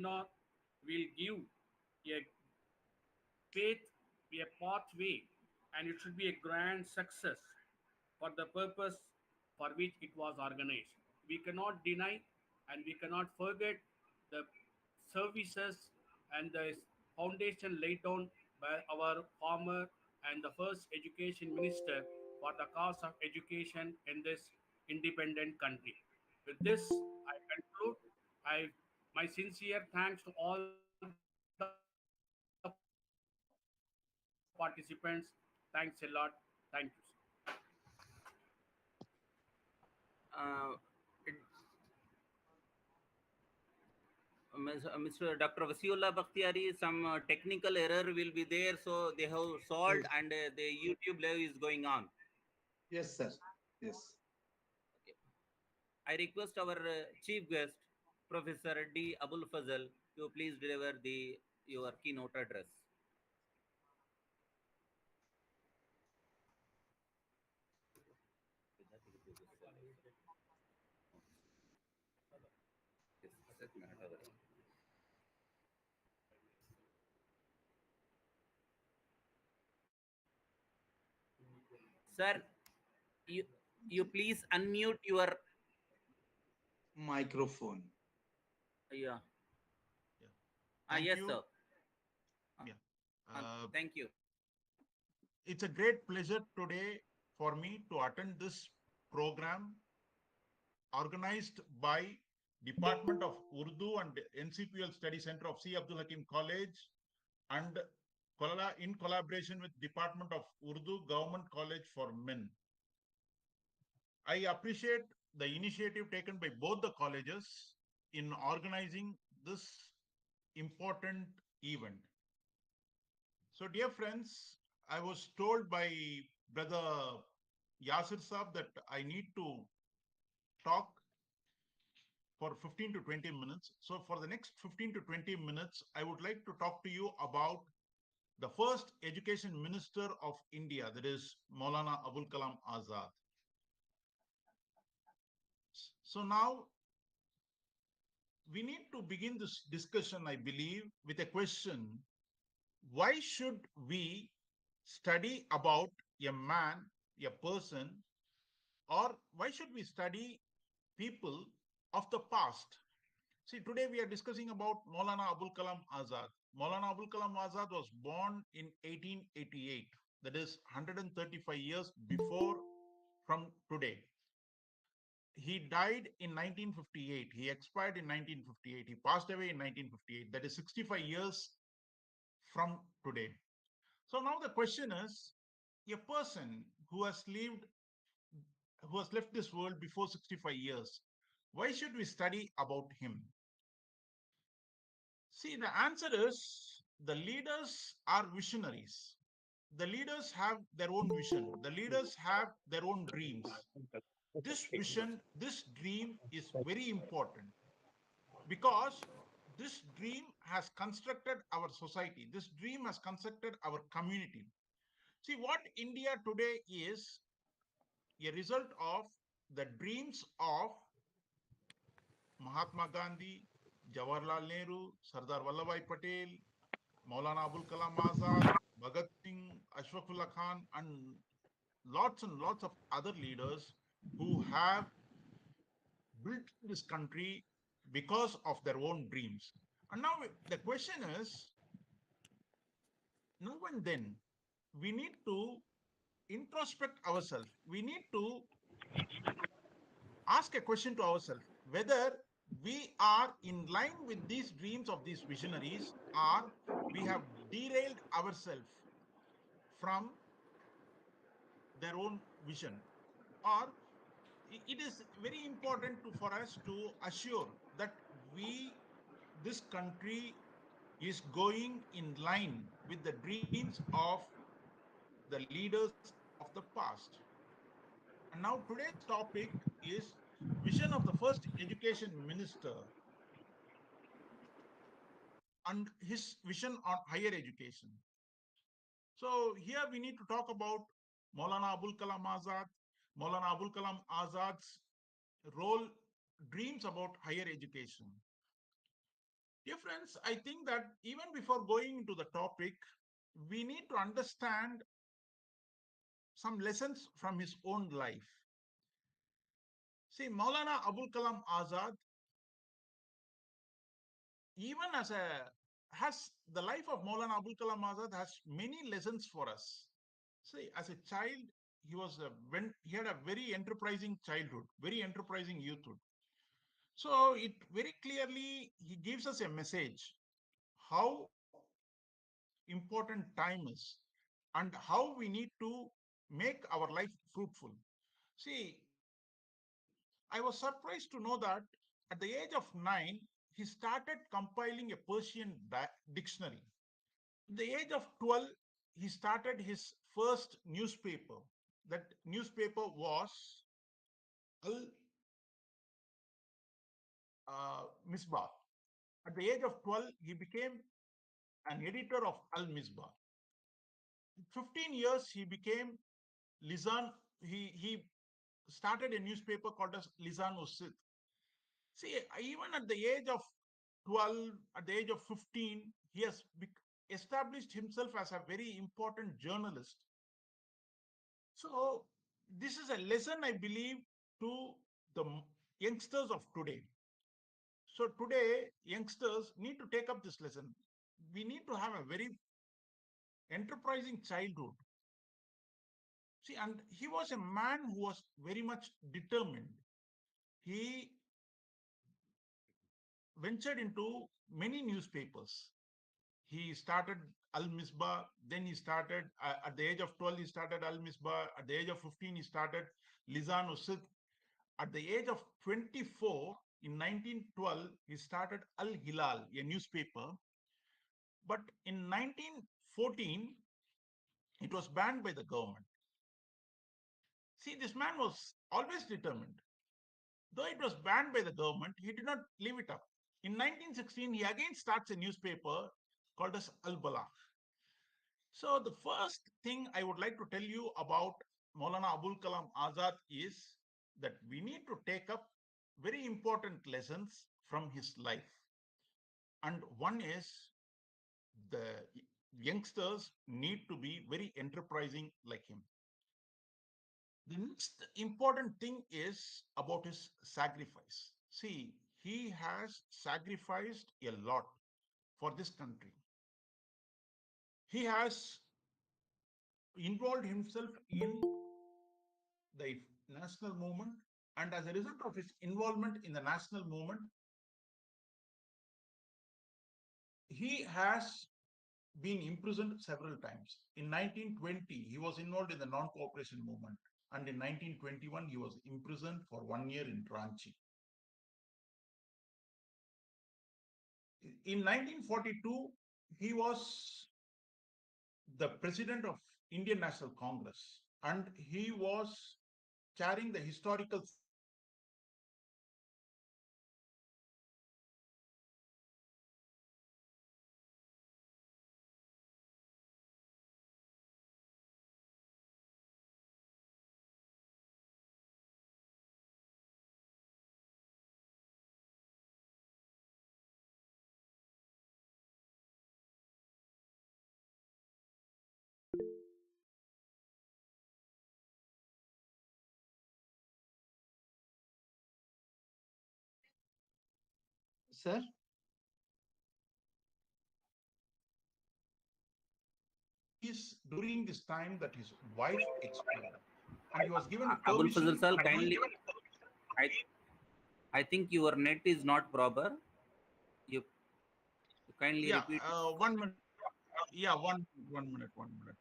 seminar will give a faith, a pathway, and it should be a grand success for the purpose for which it was organized. We cannot deny and we cannot forget the services and the foundation laid down by our former and the first education minister for the cause of education in this independent country. With this, I conclude. I my sincere thanks to all the participants. Thanks a lot. Thank you. Uh, Mr. Dr. Wasiullah Bakhtiyari, some technical error will be there, so they have solved Yes. and the YouTube live is going on. Yes, sir. Yes. Okay. I request our chief guest, Professor D. Abul Fazal, to please deliver the your keynote address. Sir, you you please unmute your Microphone. yeah. Yeah. Thank Yes, you. sir. Uh, Yeah. Uh, Thank you. it's a great pleasure today for me to attend this program organized by Department of Urdu and NCPL Study Center of C. Abdul Hakim College and in collaboration with Department of Urdu Government College for Men. I appreciate the initiative taken by both the colleges in organizing this important event. So, dear friends, I was told by Brother Yasir Saab that I need to talk for 15 to 20 minutes. So, for the next 15 to 20 minutes, I would like to talk to you about the first education minister of India, that is Maulana Abul Kalam Azad. So, now we need to begin this discussion, I believe, with a question: why should we study about a man, a person, or why should we study people of the past? See, today we are discussing about Maulana Abul Kalam Azad. Maulana Abul Kalam Azad was born in 1888, that is 135 years before from today. He died in 1958. He expired in 1958. He passed away in 1958. That is 65 years from today. So now the question is, a person who has lived, who has left this world before 65 years, why should we study about him? See, the answer is the leaders are visionaries. The leaders have their own vision. The leaders have their own dreams. This vision, this dream is very important because this dream has constructed our society. This dream has constructed our community. See, what India today is a result of the dreams of Mahatma Gandhi, Jawaharlal Nehru, Sardar Vallabhbhai Patel, Maulana Abul Kalam Azad, Bhagat Singh, Ashfaqullah Khan, and lots of other leaders who have built this country because of their own dreams. And now the question is, now and then, we need to introspect ourselves. We need to ask a question to ourselves whether we are in line with these dreams of these visionaries or we have derailed ourselves from their own vision, or it is very important for us to assure that we this country is going in line with the dreams of the leaders of the past. And now today's topic is vision of the first education minister and his vision on higher education. So here we need to talk about Maulana Abul Kalam Azad, Maulana Abul Kalam Azad's role, dreams about higher education. Dear friends, I think that even before going into the topic, we need to understand some lessons from his own life. See, Maulana Abul Kalam Azad, even as a has the life of Maulana Abul Kalam Azad has many lessons for us. See, as a child, when he had a very enterprising childhood, very enterprising youthhood. So it very clearly he gives us a message how important time is and how we need to make our life fruitful. See, I was surprised to know that at the age of 9, he started compiling a Persian dictionary. At the age of 12, he started his first newspaper. That newspaper was Al Misbah. At the age of 12, he became an editor of Al Misbah. In 15 years, he became Lisan. He started a newspaper called as Lisan Usid. See, even at the age of 12, at the age of 15, he has established himself as a very important journalist. So, this is a lesson, I believe, to the youngsters of today. So, today, youngsters need to take up this lesson. We need to have a very enterprising childhood. See, and he was a man who was very much determined. He ventured into many newspapers. He started Al Misbah, then he started, at the age of 12, he started Al Misbah. At the age of 15, he started Lisan Usid. At the age of 24, in 1912, he started Al Hilal, a newspaper. But in 1914, it was banned by the government. See, this man was always determined. Though it was banned by the government, he did not leave it up. In 1916, he again starts a newspaper called as Al Balagh. So, the first thing I would like to tell you about Maulana Abul Kalam Azad is that we need to take up very important lessons from his life. And one is the youngsters need to be very enterprising like him. The next important thing is about his sacrifice. See, he has sacrificed a lot for this country. He has involved himself in the national movement, and as a result of his involvement in the national movement, he has been imprisoned several times. In 1920, he was involved in the non-cooperation movement, and in 1921, he was imprisoned for 1 year in Ranchi. In 1942, he was the president of Indian National Congress, and he was carrying the historical ceremony of inauguration of the Sir, it is during this time that his wife expired, and he was given a Abul Fazal permission sir, to be. kindly, I, I think your net is not proper. You, you kindly Yeah, repeat. 1 minute. Yeah, 1 minute, 1 minute.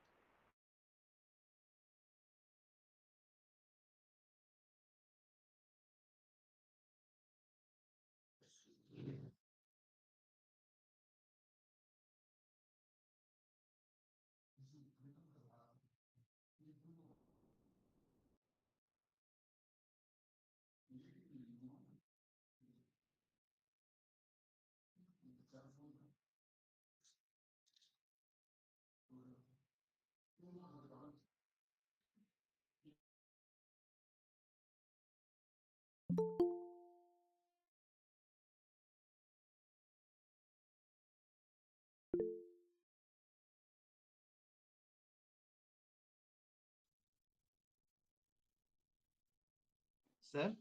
Sir?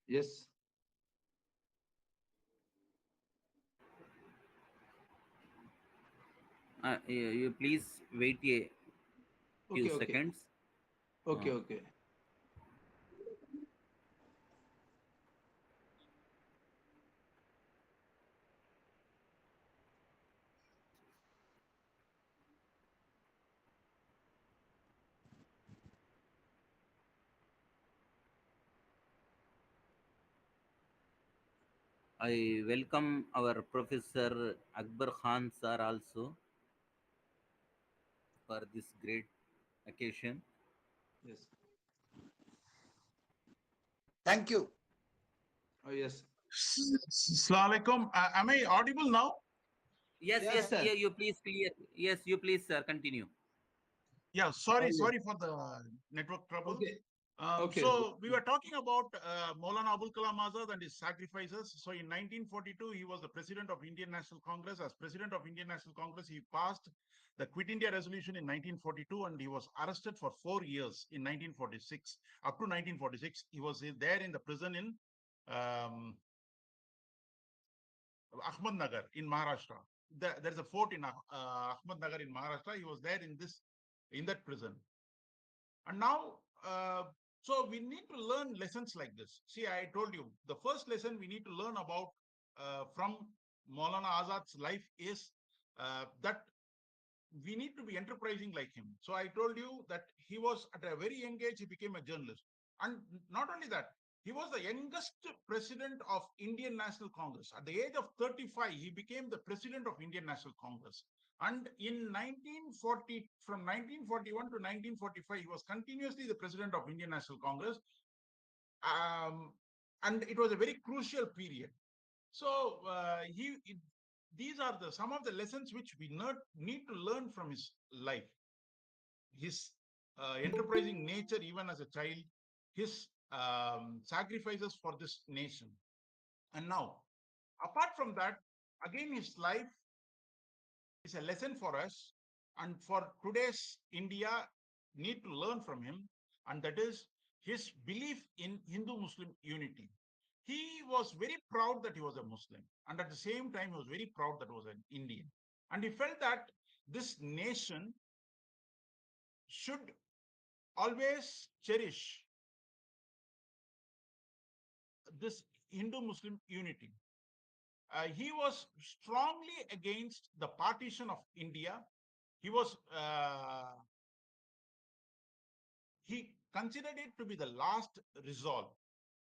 Yes. You please wait a few Okay, okay. seconds. Okay, Uh, okay. I welcome our Professor Akbar Khan sir also for this great occasion. Yes. Thank you. Oh, yes. Assalamu alaikum. Am I audible now? Yes, Yes, yes, sir. yeah, you please clear. Yes, you please, sir, continue. Yeah, Oh, sorry, yes. sorry for the network trouble. Okay. Okay. So we were talking about Maulana Abul Kalam Azad and his sacrifices. So in 1942, he was the president of Indian National Congress. As president of Indian National Congress, he passed the Quit India Resolution in 1942, and he was arrested for 4 years in 1946. Up to 1946, he was there in the prison in um, Ahmednagar in Maharashtra. There's a fort in Ahmednagar in Maharashtra. He was there in that prison. And now, so we need to learn lessons like this. See, I told you the first lesson we need to learn about from Maulana Azad's life is that we need to be enterprising like him. So I told you that he was at a very young age, he became a journalist. And not only that, he was the youngest president of Indian National Congress. At the age of 35, he became the president of Indian National Congress. And in 1940, from 1941 to 1945, he was continuously the president of Indian National Congress. Um, and it was a very crucial period. So these are some of the lessons which we need to learn from his life, his enterprising nature, even as a child, his sacrifices for this nation. And now, apart from that, again, his life is a lesson for us, and for today's India, need to learn from him, and that is his belief in Hindu-Muslim unity. He was very proud that he was a Muslim, and at the same time, he was very proud that he was an Indian. And he felt that this nation should always cherish this Hindu-Muslim unity. He was strongly against the partition of India. He was he considered it to be the last resolve.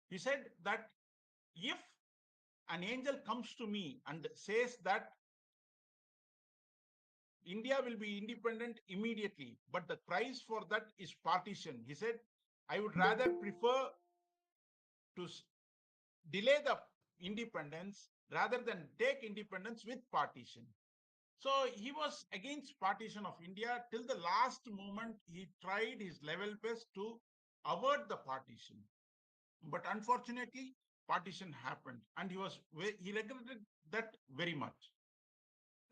He said that if an angel comes to me and says that India will be independent immediately, but the price for that is partition, he said, I would rather prefer to delay the independence rather than take independence with partition. So he was against partition of India till the last moment. He tried his level best to avert the partition, but unfortunately, partition happened, and he regretted that very much.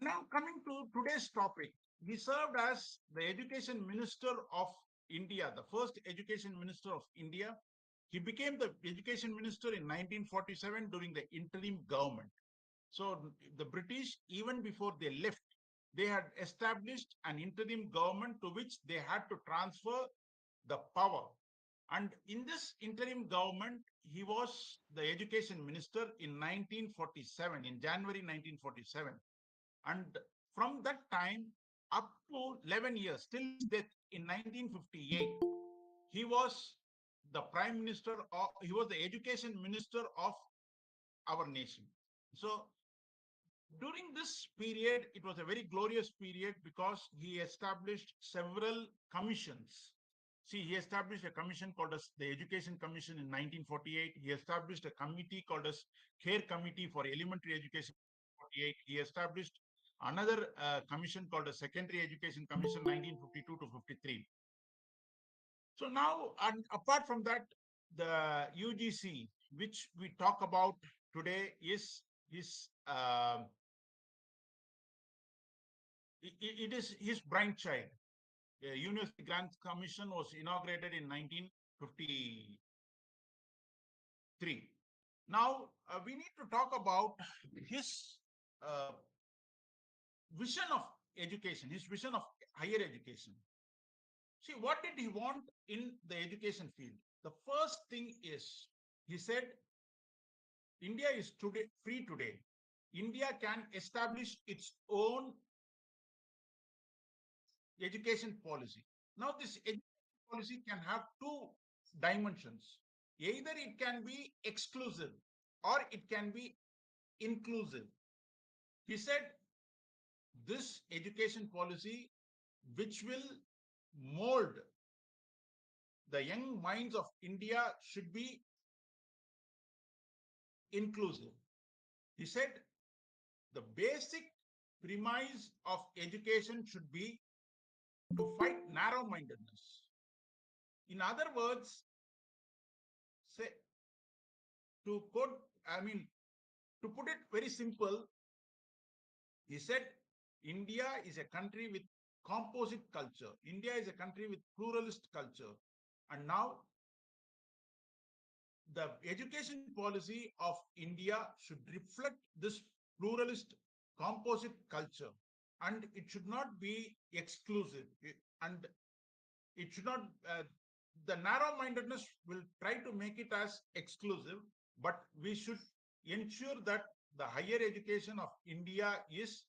Now, coming to today's topic, he served as the education minister of India, the first education minister of India. He became the education minister in 1947 during the interim government. So the British, even before they left, they had established an interim government to which they had to transfer the power. And in this interim government, he was the education minister in 1947, in January 1947. And from that time up to 11 years, till his death in 1958, he was the prime minister, or he was the education minister of our nation. So during this period, it was a very glorious period because he established several commissions. See, he established a commission called as the Education Commission in 1948. He established a committee called as Care Committee for Elementary Education in 1948. He established another commission called the Secondary Education Commission 1952 to 53. So now, and apart from that, the UGC, which we talk about today is his it is his brainchild. The University Grants Commission was inaugurated in 1953. Now we need to talk about his uh, vision of education, his vision of higher education. See, what did he want in the education field? The first thing is, he said, India is today free today. India can establish its own education policy. Now, this education policy can have two dimensions. Either it can be exclusive or it can be inclusive. He said this education policy, which will mold the young minds of India, should be inclusive. He said the basic premise of education should be to fight narrow mindedness. In other words, say, to quote, I mean, to put it very simple, he said, India is a country with composite culture. India is a country with pluralist culture. And now the education policy of India should reflect this pluralist composite culture. And it should not be exclusive. And it should not, the narrow mindedness will try to make it as exclusive, but we should ensure that the higher education of India is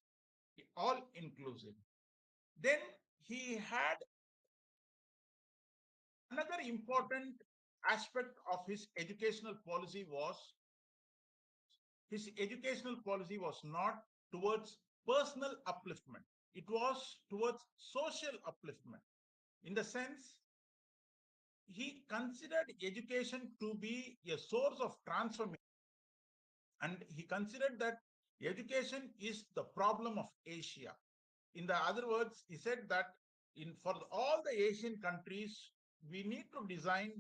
all inclusive. Then he had another important aspect of his educational policy was his educational policy was not towards personal upliftment. It was towards social upliftment. In the sense, he considered education to be a source of transformation. And he considered that education is the problem of Asia. In the other words, he said that for all the Asian countries, we need to design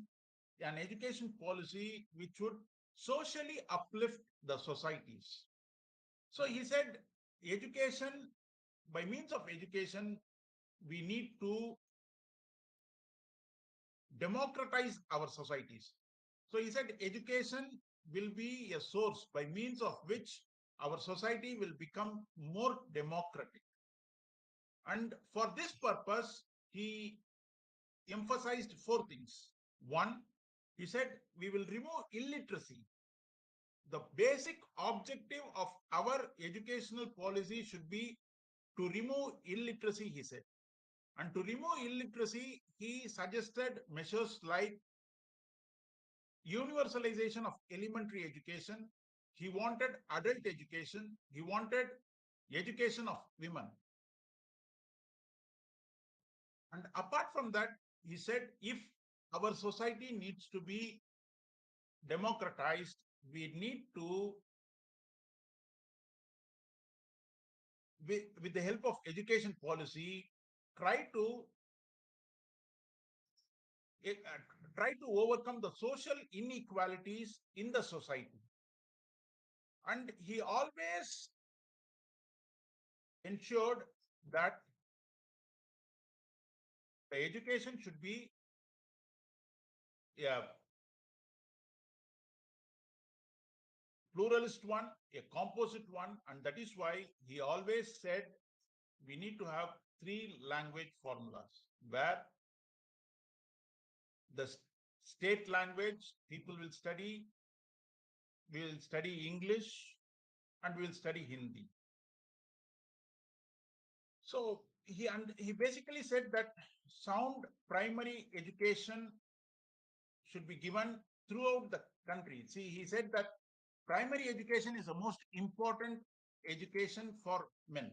an education policy which would socially uplift the societies. So he said, education, by means of education, we need to democratize our societies. So he said, education will be a source by means of which our society will become more democratic. And for this purpose, he emphasized four things. One, he said, we will remove illiteracy. The basic objective of our educational policy should be to remove illiteracy, he said. And to remove illiteracy, he suggested measures like universalization of elementary education. He wanted adult education. He wanted education of women. And apart from that, he said, if our society needs to be democratized, we need to, with the help of education policy, try to try to overcome the social inequalities in the society. And he always ensured that the education should be a pluralist one, a composite one, and that is why he always said we need to have three language formulas where the state language people will study, we will study English, and we will study Hindi. So he basically said that sound primary education should be given throughout the country. See, he said that primary education is the most important education for men,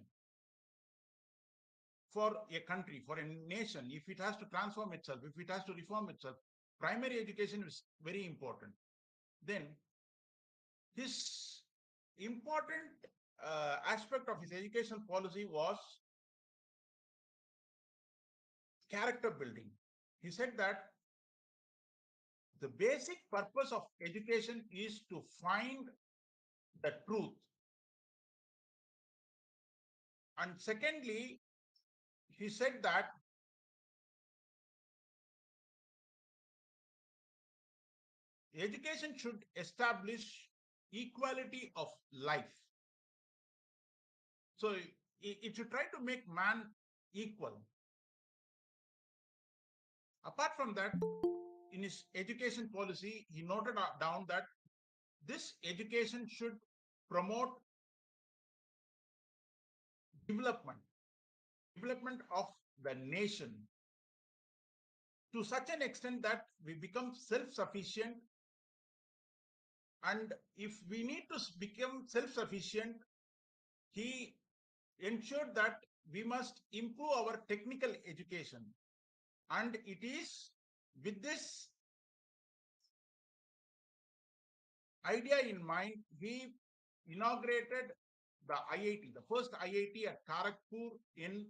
for a country, for a nation. If it has to transform itself, if it has to reform itself, primary education is very important. Then his important aspect of his educational policy was character building. He said that the basic purpose of education is to find the truth. And secondly, he said that education should establish equality of life. So it should try to make man equal. Apart from that, in his education policy, he noted down that this education should promote development of the nation to such an extent that we become self-sufficient. And if we need to become self-sufficient, he ensured that we must improve our technical education. And it is with this idea in mind, he inaugurated the IIT, the first IIT at Kharagpur in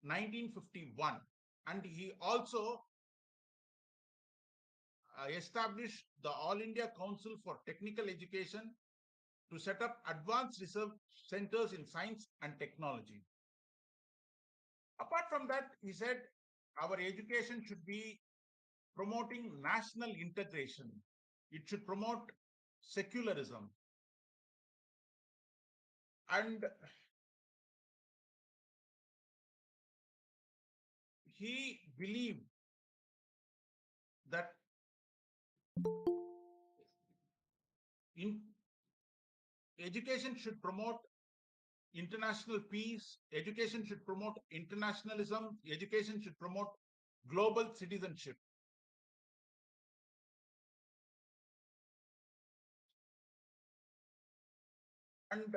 1951. And he also established the All India Council for Technical Education to set up advanced research centers in science and technology. Apart from that, he said our education should be promoting national integration. It should promote secularism. And he believed that education should promote international peace, education should promote internationalism, education should promote global citizenship. And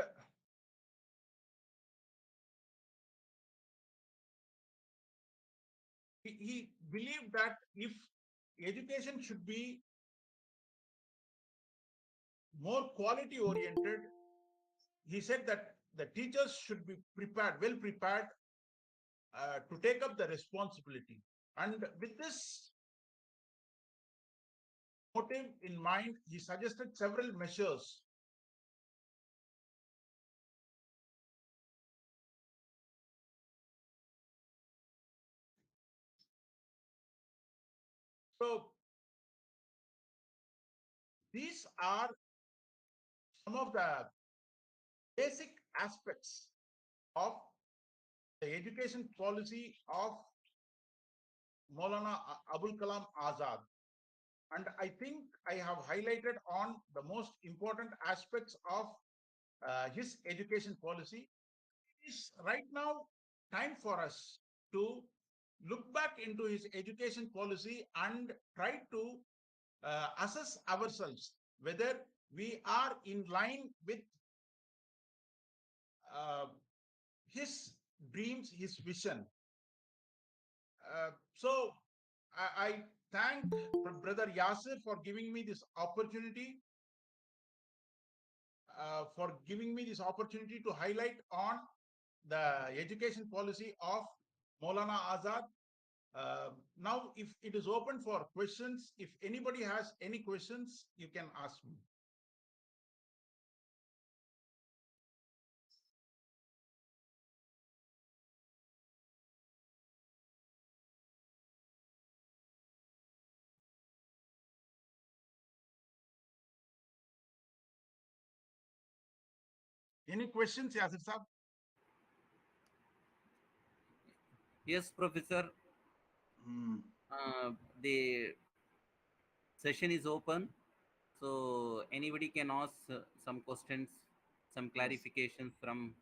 he believed that if education should be more quality oriented, he said that the teachers should be prepared, well prepared to take up the responsibility. And with this motive in mind, he suggested several measures. So these are some of the basic aspects of the education policy of Maulana Abul Kalam Azad. And I think I have highlighted on the most important aspects of his education policy. It is right now time for us to look back into his education policy and try to assess ourselves whether we are in line with his dreams, his vision. So I thank Brother Yasir for giving me this opportunity, to highlight on the education policy of Maulana Azad. Now, if it is open for questions, if anybody has any questions, you can ask me. Any questions, Yasir Saab? Yes, Professor. The session is open, so anybody can ask some questions, some clarifications from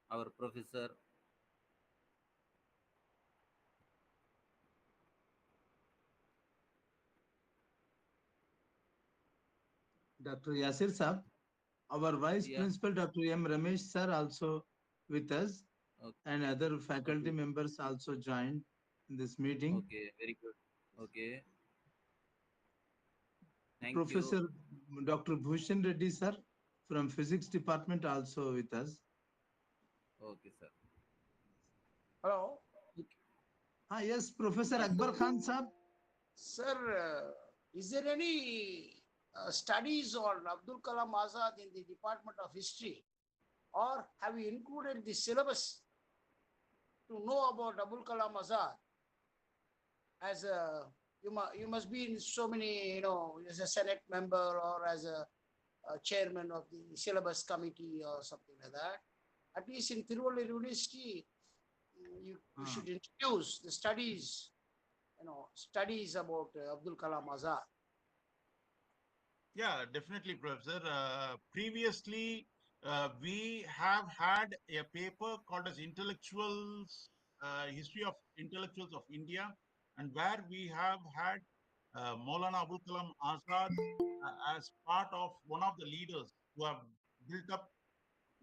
our professor. Dr. Yasir Saab, our Vice Principal, Dr. M. Ramesh Sir, also with us, and other faculty members also joined in this meeting. Okay, very good. Okay. Thank Professor you. Dr. Bhushan Reddy Sir from Physics Department also with us. Okay, sir. Hello. Yes, Professor Akbar Khan Sahab. Sir, is there any studies on Abdul Kalam Azad in the Department of History, or have you included the syllabus to know about Abdul Kalam Azad as a you must be in so many, as a Senate member or as a chairman of the syllabus committee or something like that. At least in Tiruvallur University, you should introduce the studies, studies about Abdul Kalam Azad. Yeah, definitely, Professor. Previously, we have had a paper called as Intellectuals, History of Intellectuals of India, and where we have had Maulana Abul Kalam Azad as part of one of the leaders who have built up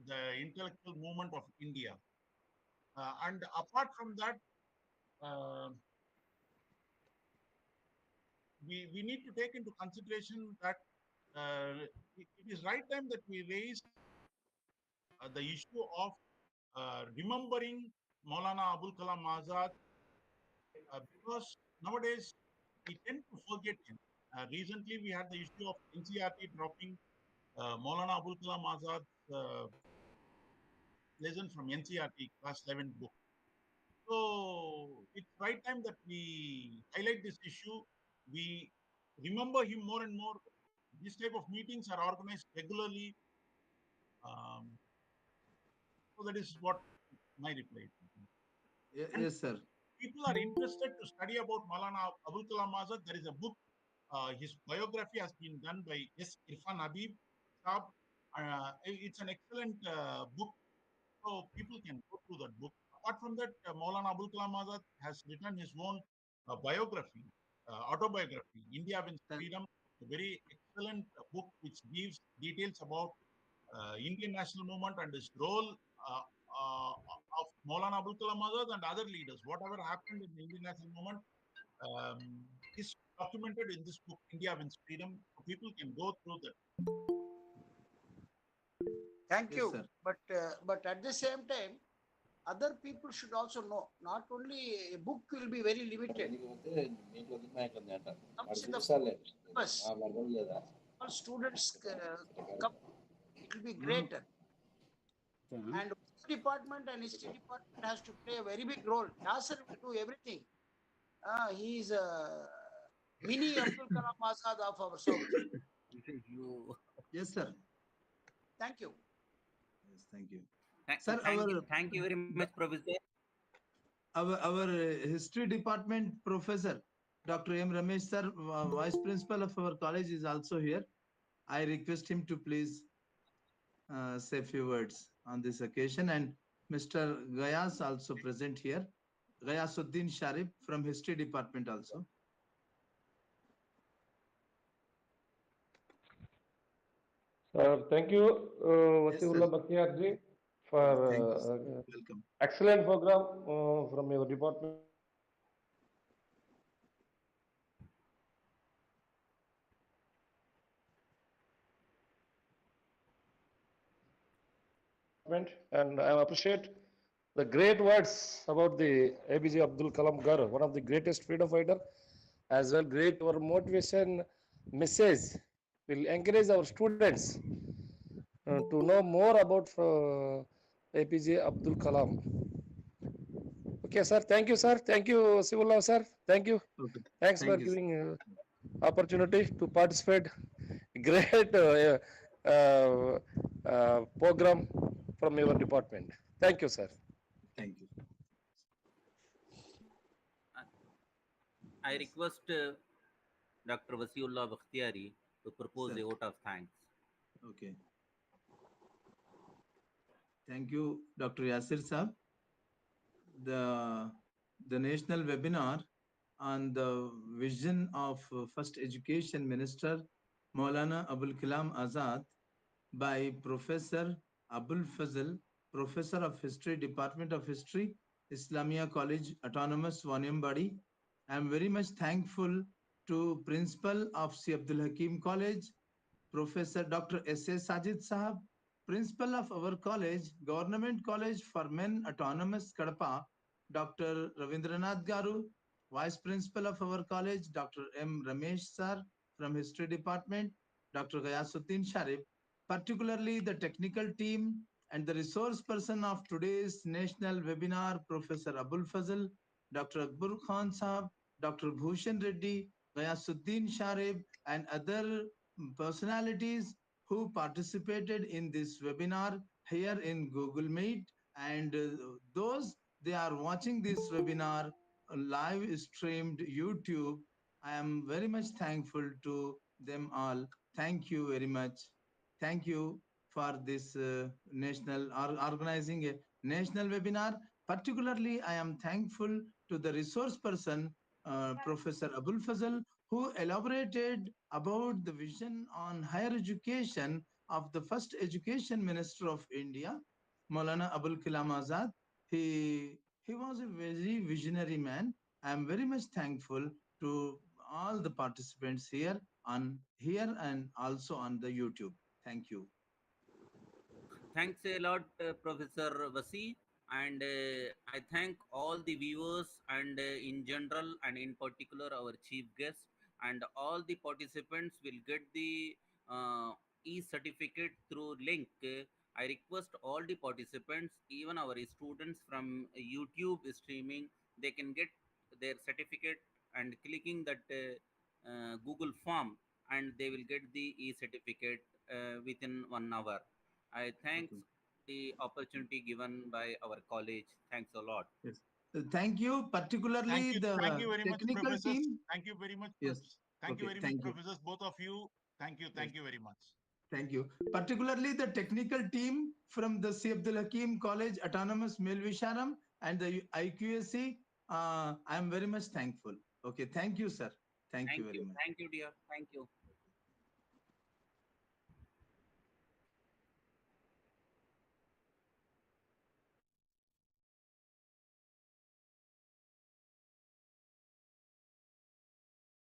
the intellectual movement of India. And apart from that, uh, we need to take into consideration that it is right time that we raise the issue of remembering Maulana Abul Kalam Azad, because nowadays we tend to forget him. Recently, we had the issue of NCRT dropping Maulana Abul Kalam Azad's lesson from NCRT class 11 book. So it's right time that we highlight this issue. We remember him more and more. These type of meetings are organized regularly. Um, so that is what my reply is. And Yes, sir. people are interested to study about Maulana Abul Kalam Azad. There is a book, his biography has been done by S. Irfan Habib Saab. It's an excellent book, so people can go through that book. Apart from that, Maulana Abul Kalam Azad has written his own biography, autobiography, India Wins Freedom, a very excellent book which gives details about Indian national movement and its role of Maulana Abul Kalam Azad and other leaders. Whatever happened in the Indian national movement is documented in this book, India Wins Freedom. So people can go through that. Thank Yes, you. sir. But at the same time, other people should also know. Not only a book will be very limited. Comes in the syllabus. All students come. It will be greater. And department and history department has to play a very big role. Nasser will do everything. He is a mini Abdul Kalam Azad of our South. Yes, sir. Thank you. Yes, thank you. Sir, Thank you very much, Professor. our history department professor, Dr. M. Ramesh sir, vice principal of our college, is also here. I request him to please say a few words on this occasion. And Mr. Gayas also present here. Gayasuddin Sharif from history department also. Thank you, Yes, sir. Wasiullah Bakhtiyarji, for Thank you, sir. Welcome. excellent program from your department. And I appreciate the great words about the ABJ Abdul Kalam Gar, one of the greatest freedom fighter, as well great our motivation message will encourage our students to know more about APJ Abdul Kalam. Okay, sir. Thank you, sir. Thank you, Siullah, sir. Thank you. Okay. Thanks for Thank you, sir. giving opportunity to participate. Great program from your department. Thank you, sir. Thank you. I request Dr. Wasiullah Bakhtiyari to propose Sir. a vote of thanks. Okay. Thank you, Dr. Yasir Saab. The national webinar on the vision of first education minister Maulana Abul Kalam Azad by Professor Abul Fazl, Professor of History, Department of History, Islamia College, Autonomous Waniambadi. I am very much thankful to Principal of C. Abdul Hakeem College, Professor Dr. S.A. Sajid Sahab, Principal of our college, Government College for Men, Autonomous Kadapa, Dr. Ravindranath Garu, Vice Principal of our college, Dr. M. Ramesh Sir from History Department, Dr. Ghayasuddin Sharif, particularly the technical team and the resource person of today's national webinar, Professor Abul Fazl, Dr. Akbar Khan Saab, Dr. Bhushan Reddy, Ghayasuddin Sharif, and other personalities who participated in this webinar here in Google Meet, and those they are watching this webinar live streamed YouTube. I am very much thankful to them all. Thank you very much. Thank you for this organizing a national webinar. Particularly, I am thankful to the resource person, Professor Abul Fazal, who elaborated about the vision on higher education of the first education minister of India, Maulana Abul Kalam Azad. He was a very visionary man. I am very much thankful to all the participants here and also on the YouTube. Thank you. Thanks a lot, Professor Vasi, and I thank all the viewers and in general and in particular our chief guest, and all the participants will get the e-certificate through link. I request all the participants, even our students from YouTube streaming, they can get their certificate and clicking that Google form, and they will get the e-certificate within 1 hour. I thanks Okay. the opportunity given by our college. Thanks a lot. Yes. Thank you, Thank particularly you. Thank the you very much, technical professors. team. Thank you very much. Yes. Thank you Okay. very much, Thank you. professors, both of you. Thank you. Yes. Thank you very much. Thank you. Particularly the technical team from the C. Abdul Hakim College Autonomous Melvisharam and the IQSC. I am very much thankful. Okay. Thank you, sir. Thank you very much. Thank you, dear. Thank you.